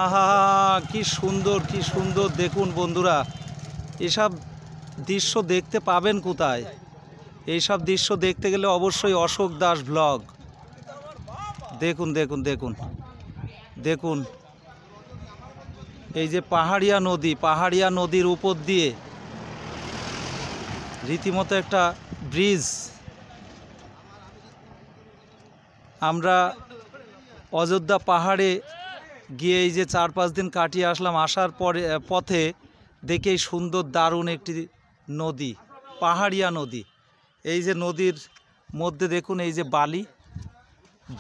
আহা, কি সুন্দর দেখুন বন্ধুরা। এসব দৃশ্য দেখতে পাবেন কোথায়? এইসব দৃশ্য দেখতে গেলে অবশ্যই অশোক দাস ব্লগ। দেখুন দেখুন দেখুন দেখুন, এই যে পাহাড়িয়া নদীর উপর দিয়ে রীতিমতো একটা ব্রিজ। আমরা অযোধ্যা পাহাড়ে গিয়ে এই যে 4-5 দিন কাটিয়ে আসলাম, আসার পথে দেখেই সুন্দর দারুণ একটি নদী, পাহাড়িয়া নদী। এই যে নদীর মধ্যে দেখুন, এই যে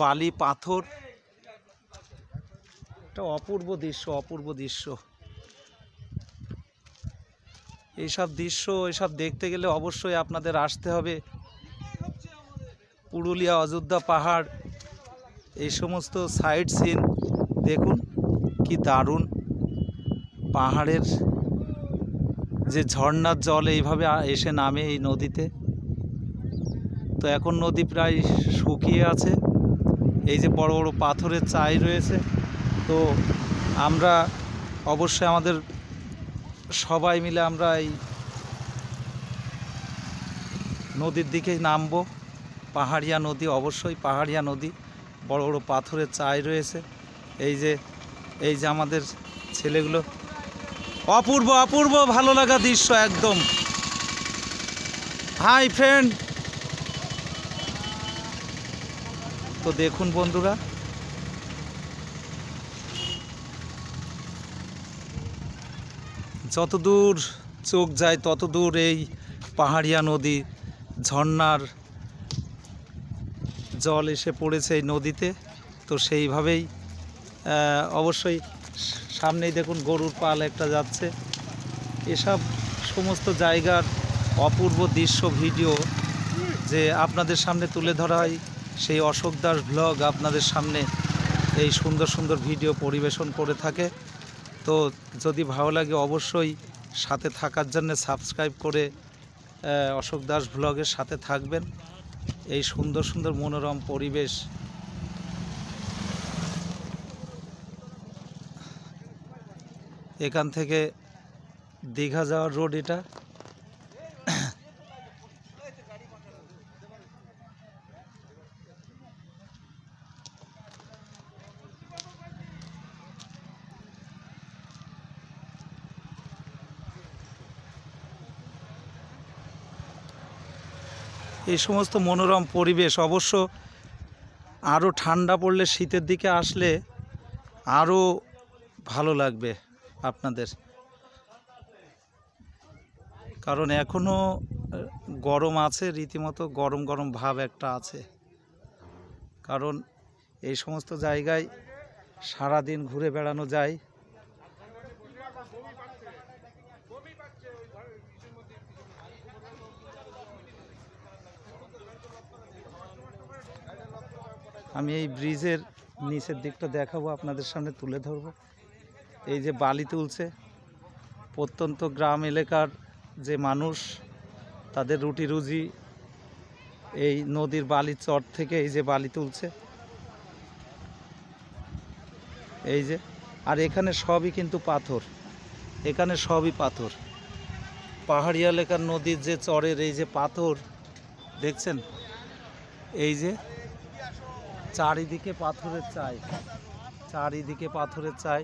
বালি পাথর, একটা অপূর্ব দৃশ্য। এইসব দেখতে গেলে অবশ্যই আপনাদের আসতে হবে পুরুলিয়া, অযোধ্যা পাহাড়। এই সমস্ত সাইট সিন দেখুন, কি দারুণ। পাহাড়ের যে ঝর্ণার জল এইভাবে এসে নামে এই নদীতে। তো এখন নদী প্রায় শুকিয়ে আছে। এই যে বড় বড় পাথরের চাই রয়েছে। তো আমরা অবশ্যই আমাদের সবাই মিলে আমরা এই নদীর দিকেই নামবো। পাহাড়িয়া নদী, অবশ্যই পাহাড়িয়া নদী। বড় বড় পাথরের চাই রয়েছে। এই যে আমাদের ছেলেগুলো, অপূর্ব ভালো লাগা দৃশ্য একদম। Hi friend. তো দেখুন বন্ধুরা, যতদূর চোখ যায় ততদূর এই পাহাড়িয়া নদী, ঝর্ণার জল এসে পড়েছে এই নদীতে। তো সেইভাবেই অবশ্যই সামনেই দেখুন গরুর পাল একটা যাচ্ছে। এসব সমস্ত জায়গার অপূর্ব দৃশ্য ভিডিও যে আপনাদের সামনে তুলে ধরা হয়, সেই অশোক দাস ব্লগ আপনাদের সামনে এই সুন্দর ভিডিও পরিবেশন করে থাকে। তো যদি ভালো লাগে অবশ্যই সাথে থাকার জন্য সাবস্ক্রাইব করে অশোক দাস ব্লগের সাথে থাকবেন। এই সুন্দর মনোরম পরিবেশ। এখান থেকে দীঘা যাওয়ার রোড এটা। এই সমস্ত মনোরম পরিবেশ অবশ্য আরও ঠান্ডা পড়লে, শীতের দিকে আসলে আরও ভালো লাগবে আপনাদের। কারণ এখনও গরম আছে, রীতিমতো গরম ভাব একটা আছে। কারণ এই সমস্ত জায়গায় সারাদিন ঘুরে বেড়ানো যায়। আমি এই ব্রিজের নিচের দিকটা দেখাবো, আপনাদের সামনে তুলে ধরবো। এই যে বালি তুলছে, প্রত্যন্ত গ্রাম এলাকার যে মানুষ, তাদের রুটি রুজি এই নদীর বালির চর থেকে এই যে বালি তুলছে। এই যে, আর এখানে সবই কিন্তু পাথর, এখানে সবই পাথর। পাহাড়ি এলাকার নদীর যে চরের এই যে পাথর দেখছেন, এই যে চারিদিকে পাথরের চাই।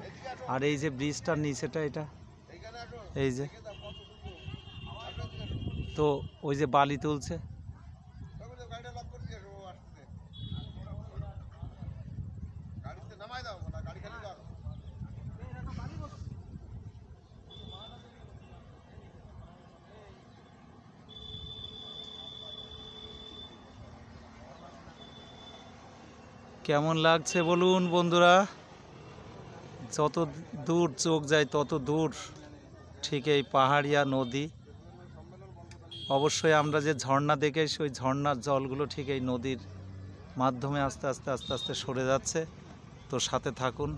আর এই যে ব্রিজটার নিচেটা, এটা এই যে, তো ওই যে বালি তুলছে। কেমন লাগছে বলুন বন্ধুরা? যত দূর চোখ যায় তত দূর ঠিক এই পাহাড়িয়া নদী। অবশ্যই আমরা যে ঝর্ণা দেখেছি, ওই ঝর্ণার জলগুলো ঠিক এই নদীর মাধ্যমে আস্তে আস্তে সরে যাচ্ছে। তো সাথে থাকুন।